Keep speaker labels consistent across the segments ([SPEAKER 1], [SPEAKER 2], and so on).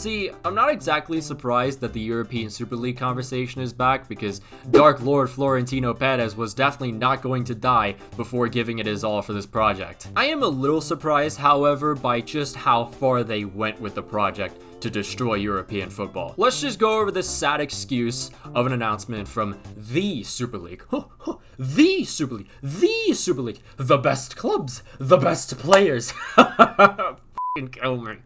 [SPEAKER 1] See, I'm not exactly surprised that the European Super League conversation is back, because Dark Lord Florentino Perez was definitely not going to die before giving it his all for this project. I am a little surprised, however, by just how far they went with the project to destroy European football. Let's just go over this sad excuse of an announcement from the Super League. The Super League. The Super League. The best clubs. The best players.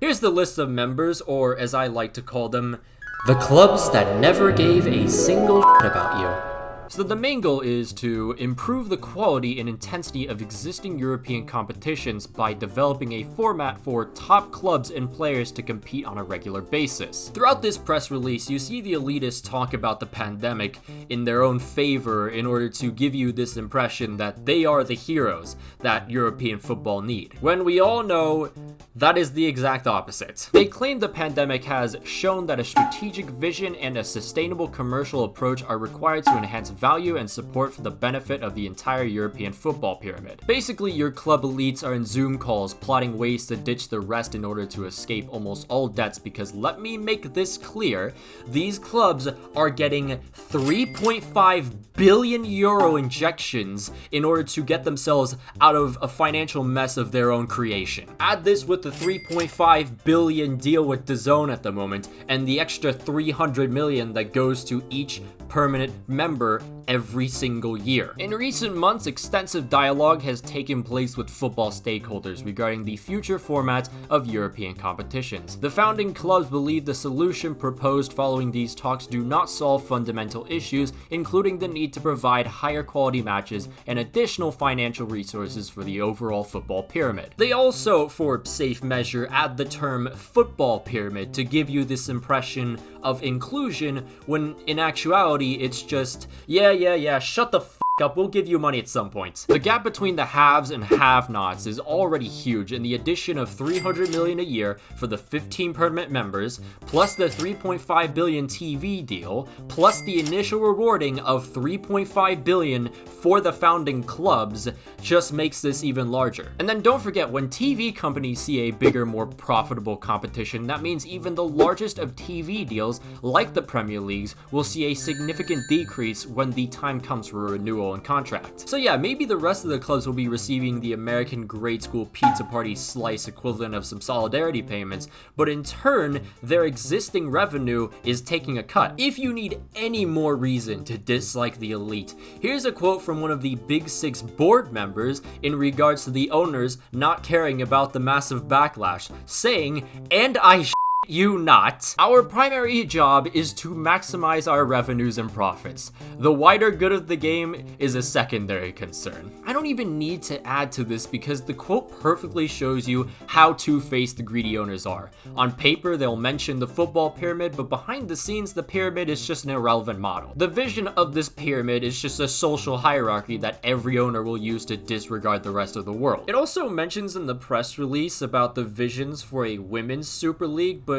[SPEAKER 1] Here's the list of members, or as I like to call them, the clubs that never gave a single shit about you. So the main goal is to improve the quality and intensity of existing European competitions by developing a format for top clubs and players to compete on a regular basis. Throughout this press release, you see the elitists talk about the pandemic in their own favor in order to give you this impression that they are the heroes that European football need, when we all know that is the exact opposite. They claim the pandemic has shown that a strategic vision and a sustainable commercial approach are required to enhance value and support for the benefit of the entire European football pyramid. Basically, your club elites are in Zoom calls plotting ways to ditch the rest in order to escape almost all debts, because let me make this clear, these clubs are getting 3.5 billion euro injections in order to get themselves out of a financial mess of their own creation. Add this with the 3.5 billion deal with DAZN at the moment, and the extra 300 million that goes to each permanent member every single year. In recent months, extensive dialogue has taken place with football stakeholders regarding the future format of European competitions. The founding clubs believe the solution proposed following these talks do not solve fundamental issues, including the need to provide higher quality matches and additional financial resources for the overall football pyramid. They also, for safe measure, add the term football pyramid to give you this impression of inclusion, when in actuality it's just, yeah, shut the f up, we'll give you money at some point. The gap between the haves and have-nots is already huge, and the addition of 300 million a year for the 15 permanent members, plus the 3.5 billion TV deal, plus the initial rewarding of 3.5 billion for the founding clubs, just makes this even larger. And then don't forget, when TV companies see a bigger, more profitable competition, that means even the largest of TV deals, like the Premier Leagues, will see a significant decrease when the time comes for a renewal and contract. So yeah, maybe the rest of the clubs will be receiving the American grade school pizza party slice equivalent of some solidarity payments, but in turn, their existing revenue is taking a cut. If you need any more reason to dislike the elite, here's a quote from one of the Big Six board members in regards to the owners not caring about the massive backlash, saying, and I you not. Our primary job is to maximize our revenues and profits. The wider good of the game is a secondary concern. I don't even need to add to this because the quote perfectly shows you how two-faced the greedy owners are. On paper, they'll mention the football pyramid, but behind the scenes, the pyramid is just an irrelevant model. The vision of this pyramid is just a social hierarchy that every owner will use to disregard the rest of the world. It also mentions in the press release about the visions for a women's Super League, but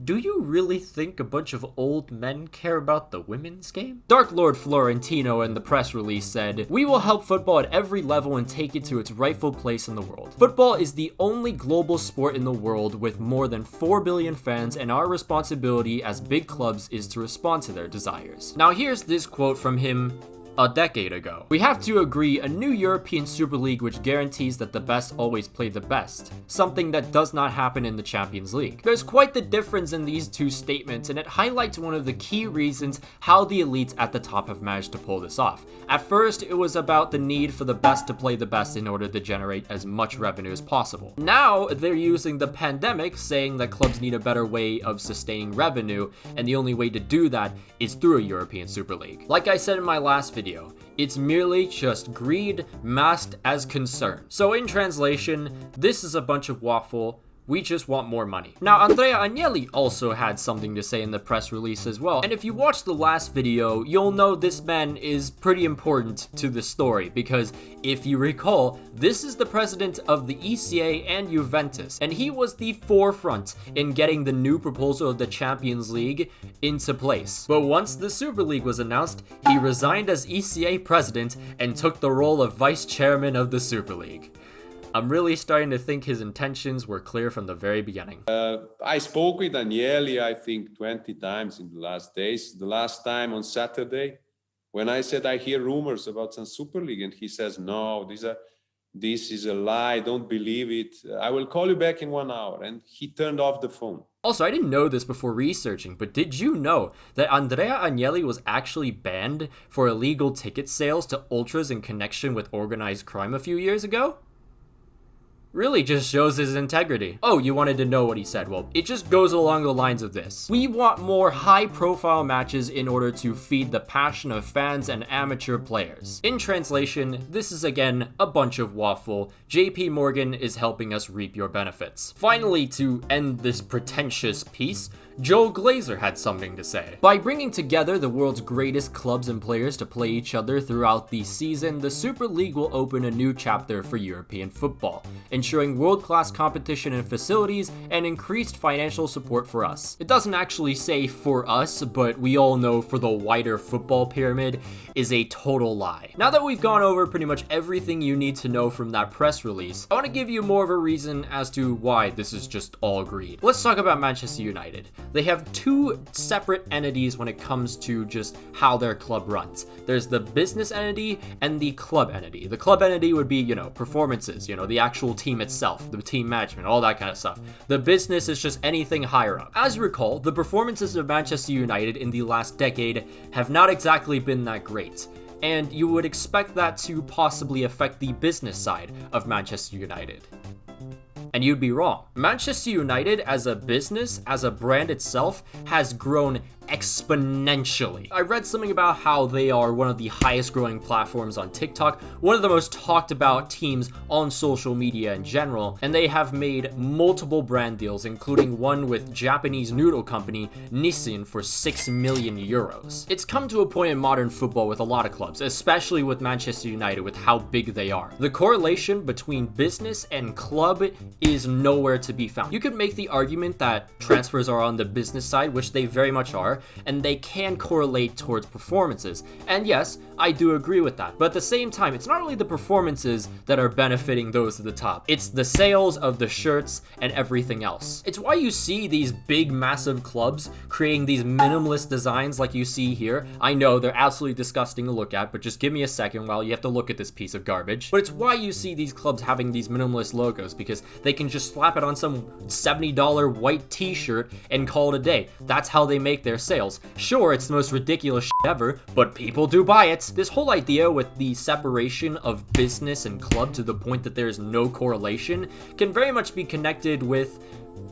[SPEAKER 1] do you really think a bunch of old men care about the women's game? Dark Lord Florentino in the press release said, "We will help football at every level and take it to its rightful place in the world. Football is the only global sport in the world with more than 4 billion fans, and our responsibility as big clubs is to respond to their desires." Now here's this quote from him a decade ago. "We have to agree a new European Super League which guarantees that the best always play the best, something that does not happen in the Champions League." There's quite the difference in these two statements, and it highlights one of the key reasons how the elites at the top have managed to pull this off. At first, it was about the need for the best to play the best in order to generate as much revenue as possible. Now, they're using the pandemic, saying that clubs need a better way of sustaining revenue, and the only way to do that is through a European Super League. Like I said in my last video, it's merely just greed masked as concern. So in translation, this is a bunch of waffle. We just want more money. Now, Andrea Agnelli also had something to say in the press release as well. And if you watched the last video, you'll know this man is pretty important to the story, because if you recall, this is the president of the ECA and Juventus, and he was the forefront in getting the new proposal of the Champions League into place. But once the Super League was announced, he resigned as ECA president and took the role of vice chairman of the Super League. I'm really starting to think his intentions were clear from the very beginning.
[SPEAKER 2] I spoke with Agnelli, I think, 20 times in the last days. The last time on Saturday, when I said I hear rumors about some Super League, and he says, no, this is a lie, don't believe it. I will call you back in 1 hour. And he turned off the phone.
[SPEAKER 1] Also, I didn't know this before researching, but did you know that Andrea Agnelli was actually banned for illegal ticket sales to ultras in connection with organized crime a few years ago? Really just shows his integrity. Oh, you wanted to know what he said? Well, it just goes along the lines of this. We want more high-profile matches in order to feed the passion of fans and amateur players. In translation, this is again a bunch of waffle. JP Morgan is helping us reap your benefits. Finally, to end this pretentious piece, Joel Glazer had something to say. By bringing together the world's greatest clubs and players to play each other throughout the season, the Super League will open a new chapter for European football, ensuring world-class competition and facilities and increased financial support for us. It doesn't actually say for us, but we all know for the wider football pyramid is a total lie. Now that we've gone over pretty much everything you need to know from that press release, I want to give you more of a reason as to why this is just all greed. Let's talk about Manchester United. They have two separate entities when it comes to just how their club runs. There's the business entity and the club entity. The club entity would be, you know, performances, you know, the actual team itself, the team management, all that kind of stuff. The business is just anything higher up. As you recall, the performances of Manchester United in the last decade have not exactly been that great, and you would expect that to possibly affect the business side of Manchester United. And you'd be wrong. Manchester United as a business, as a brand itself, has grown exponentially. I read something about how they are one of the highest growing platforms on TikTok, one of the most talked about teams on social media in general, and they have made multiple brand deals, including one with Japanese noodle company Nissin for 6 million euros. It's come to a point in modern football with a lot of clubs, especially with Manchester United, with how big they are. The correlation between business and club is nowhere to be found. You could make the argument that transfers are on the business side, which they very much are, and they can correlate towards performances. And yes, I do agree with that. But at the same time, it's not really the performances that are benefiting those at the top. It's the sales of the shirts and everything else. It's why you see these big, massive clubs creating these minimalist designs like you see here. I know they're absolutely disgusting to look at, but just give me a second while you have to look at this piece of garbage. But it's why you see these clubs having these minimalist logos, because they can just slap it on some $70 white t-shirt and call it a day. That's how they make their sales. Sure, it's the most ridiculous shit ever, but people do buy it. This whole idea with the separation of business and club to the point that there's no correlation can very much be connected with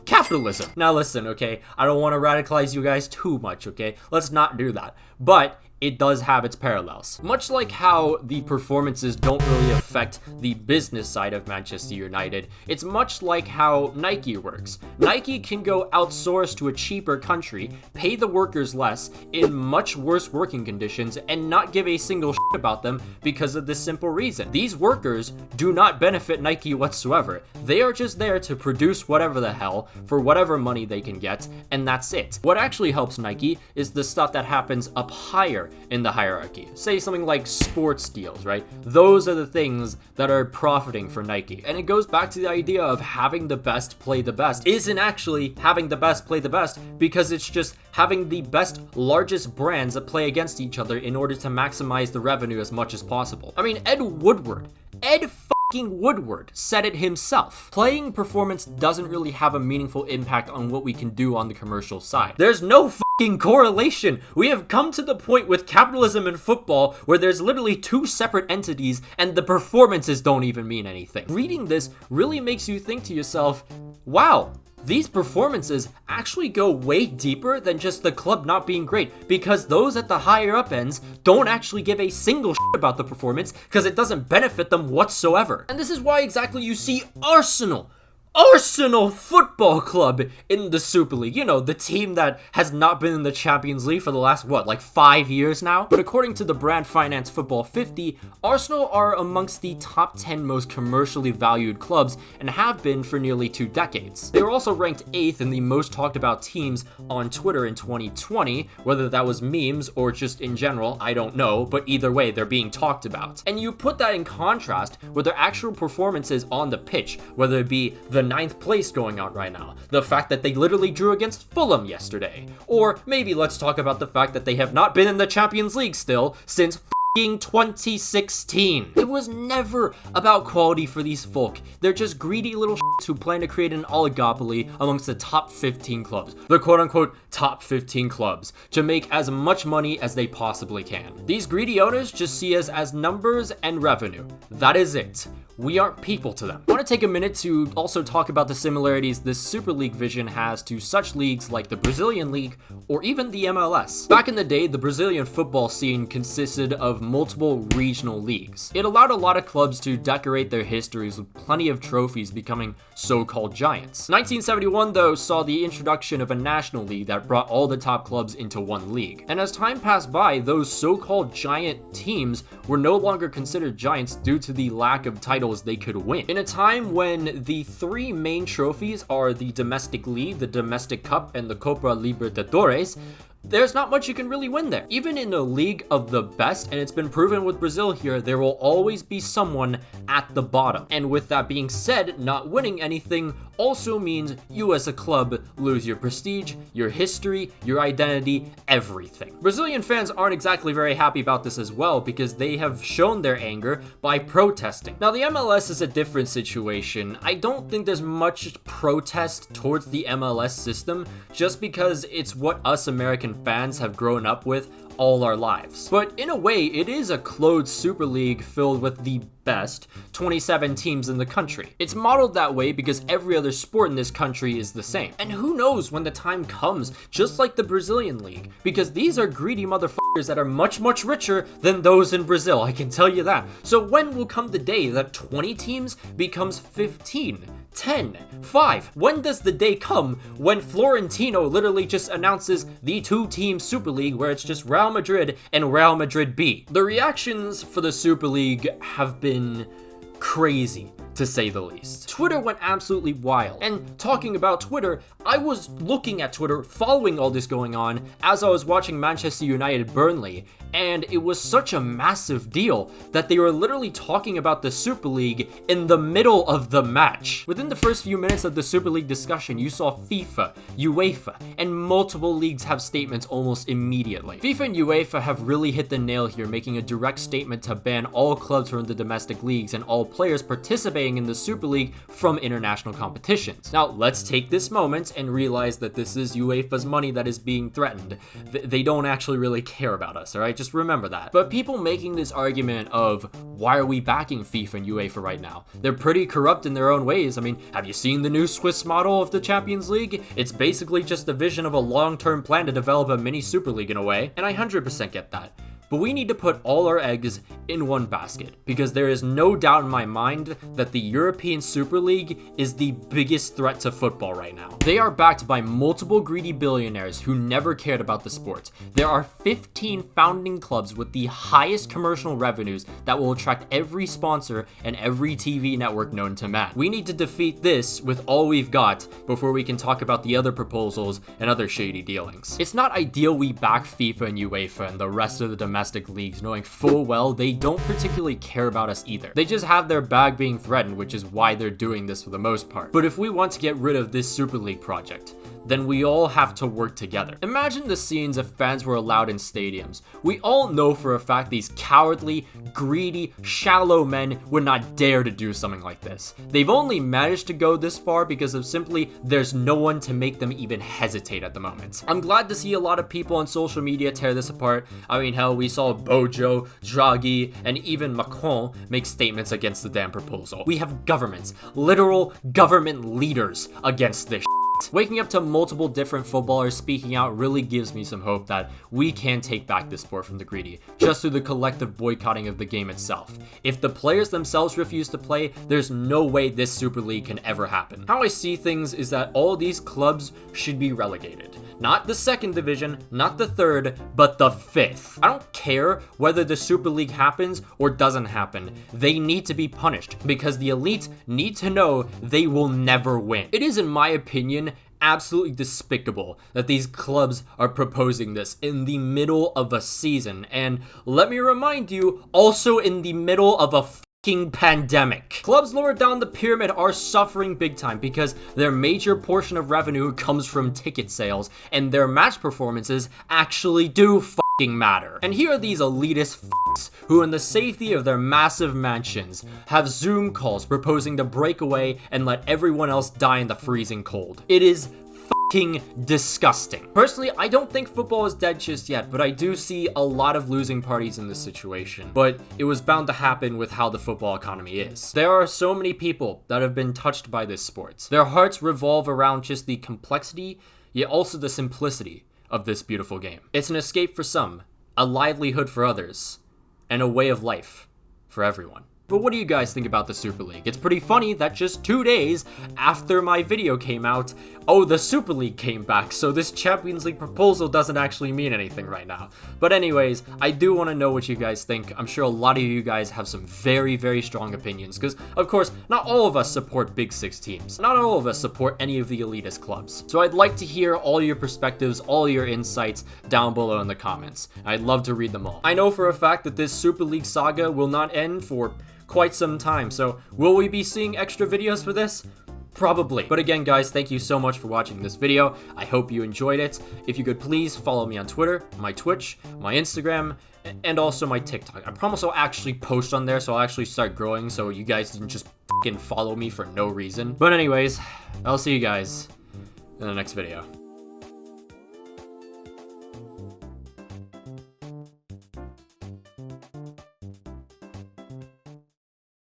[SPEAKER 1] capitalism. Now listen, okay, I don't want to radicalize you guys too much, okay? Let's not do that. But it does have its parallels. Much like how the performances don't really affect the business side of Manchester United, it's much like how Nike works. Nike can go outsource to a cheaper country, pay the workers less, in much worse working conditions, and not give a single shit about them because of this simple reason. These workers do not benefit Nike whatsoever. They are just there to produce whatever the hell for whatever money they can get, and that's it. What actually helps Nike is the stuff that happens up higher in the hierarchy. Say something like sports deals, right? Those are the things that are profiting for Nike. And it goes back to the idea of having the best play the best isn't actually having the best play the best, because it's just having the best, largest brands that play against each other in order to maximize the revenue as much as possible. I mean, Ed Woodward said it himself. Playing performance doesn't really have a meaningful impact on what we can do on the commercial side. There's no fucking correlation. We have come to the point with capitalism and football where there's literally two separate entities and the performances don't even mean anything. Reading this really makes you think to yourself, wow, these performances actually go way deeper than just the club not being great, because those at the higher up ends don't actually give a single shit about the performance because it doesn't benefit them whatsoever. And this is why exactly you see Arsenal Arsenal Football Club in the Super League. You know, the team that has not been in the Champions League for the last, like 5 years now? But according to the brand Finance Football 50, Arsenal are amongst the top 10 most commercially valued clubs and have been for nearly 2 decades. They were also ranked 8th in the most talked about teams on Twitter in 2020, whether that was memes or just in general, I don't know, but either way, they're being talked about. And you put that in contrast with their actual performances on the pitch, whether it be the 9th place going on right now, the fact that they literally drew against Fulham yesterday, or maybe let's talk about the fact that they have not been in the Champions League still since 2016. It was never about quality for these folk. They're just greedy little shits who plan to create an oligopoly amongst the top 15 clubs, the quote-unquote top 15 clubs, to make as much money as they possibly can. These greedy owners just see us as numbers and revenue. That is it. We aren't people to them. I want to take a minute to also talk about the similarities this Super League vision has to such leagues like the Brazilian League or even the MLS. Back in the day, the Brazilian football scene consisted of multiple regional leagues. It allowed a lot of clubs to decorate their histories with plenty of trophies becoming so-called giants. 1971, though, saw the introduction of a national league that brought all the top clubs into one league. And as time passed by, those so-called giant teams were no longer considered giants due to the lack of titles they could win. In a time when the 3 main trophies are the Domestic League, the Domestic Cup, and the Copa Libertadores, there's not much you can really win there. Even in a league of the best, and it's been proven with Brazil here, there will always be someone at the bottom. And with that being said, not winning anything also means you as a club lose your prestige, your history, your identity, everything. Brazilian fans aren't exactly very happy about this as well because they have shown their anger by protesting. Now the MLS is a different situation. I don't think there's much protest towards the MLS system just because it's what us American fans have grown up with all our lives. But in a way, it is a closed Super League filled with the best 27 teams in the country. It's modeled that way because every other sport in this country is the same. And who knows when the time comes, just like the Brazilian League, because these are greedy motherfuckers that are much, much richer than those in Brazil, I can tell you that. So when will come the day that 20 teams becomes 15? 10, 5. When does the day come when Florentino literally just announces the 2-team Super League where it's just Real Madrid and Real Madrid B? The reactions for the Super League have been crazy, to say the least. Twitter went absolutely wild. And talking about Twitter, I was looking at Twitter, following all this going on as I was watching Manchester United Burnley, and it was such a massive deal that they were literally talking about the Super League in the middle of the match. Within the first few minutes of the Super League discussion, you saw FIFA, UEFA, and multiple leagues have statements almost immediately. FIFA and UEFA have really hit the nail here, making a direct statement to ban all clubs from the domestic leagues and all players participating in the Super League from international competitions. Now, let's take this moment and realize that this is UEFA's money that is being threatened. They don't actually really care about us, alright? Just remember that. But people making this argument of why are we backing FIFA and UEFA right now? They're pretty corrupt in their own ways. I mean, have you seen the new Swiss model of the Champions League? It's basically just a vision of a long-term plan to develop a mini Super League in a way, and I 100% get that. But we need to put all our eggs in one basket, because there is no doubt in my mind that the European Super League is the biggest threat to football right now. They are backed by multiple greedy billionaires who never cared about the sport. There are 15 founding clubs with the highest commercial revenues that will attract every sponsor and every TV network known to man. We need to defeat this with all we've got before we can talk about the other proposals and other shady dealings. It's not ideal we back FIFA and UEFA and the rest of the domestic leagues, knowing full well they don't particularly care about us either. They just have their bag being threatened, which is why they're doing this for the most part. But if we want to get rid of this Super League project, then we all have to work together. Imagine the scenes if fans were allowed in stadiums. We all know for a fact these cowardly, greedy, shallow men would not dare to do something like this. They've only managed to go this far because of simply there's no one to make them even hesitate at the moment. I'm glad to see a lot of people on social media tear this apart. I mean, hell, we saw Bojo, Draghi, and even Macron make statements against the damn proposal. We have governments, literal government leaders against this. Waking up to multiple different footballers speaking out really gives me some hope that we can take back this sport from the greedy, just through the collective boycotting of the game itself. If the players themselves refuse to play, there's no way this Super League can ever happen. How I see things is that all these clubs should be relegated. Not the second division, not the third, but the fifth. I don't care whether the Super League happens or doesn't happen. They need to be punished because the elite need to know they will never win. It is, in my opinion, absolutely despicable that these clubs are proposing this in the middle of a season, and let me remind you, also in the middle of a pandemic. Clubs lower down the pyramid are suffering big time because their major portion of revenue comes from ticket sales, and their match performances actually do matter. And here are these elitist who, in the safety of their massive mansions, have Zoom calls proposing to break away and let everyone else die in the freezing cold. It is disgusting. Personally, I don't think football is dead just yet, but I do see a lot of losing parties in this situation. But it was bound to happen with how the football economy is. There are so many people that have been touched by this sport. Their hearts revolve around just the complexity, yet also the simplicity of this beautiful game. It's an escape for some, a livelihood for others, and a way of life for everyone. But what do you guys think about the Super League? It's pretty funny that just 2 days after my video came out, oh, the Super League came back, so this Champions League proposal doesn't actually mean anything right now. But anyways, I do want to know what you guys think. I'm sure a lot of you guys have some very, very strong opinions, because, of course, not all of us support Big Six teams. Not all of us support any of the elitist clubs. So I'd like to hear all your perspectives, all your insights down below in the comments. I'd love to read them all. I know for a fact that this Super League saga will not end for quite some time, so will we be seeing extra videos for this? Probably. But again, guys, thank you so much for watching this video. I hope you enjoyed it. If you could please follow me on Twitter, my Twitch, my Instagram, and also my TikTok. I promise I'll actually post on there, so I'll actually start growing, so you guys didn't just fucking follow me for no reason. But anyways, I'll see you guys in the next video.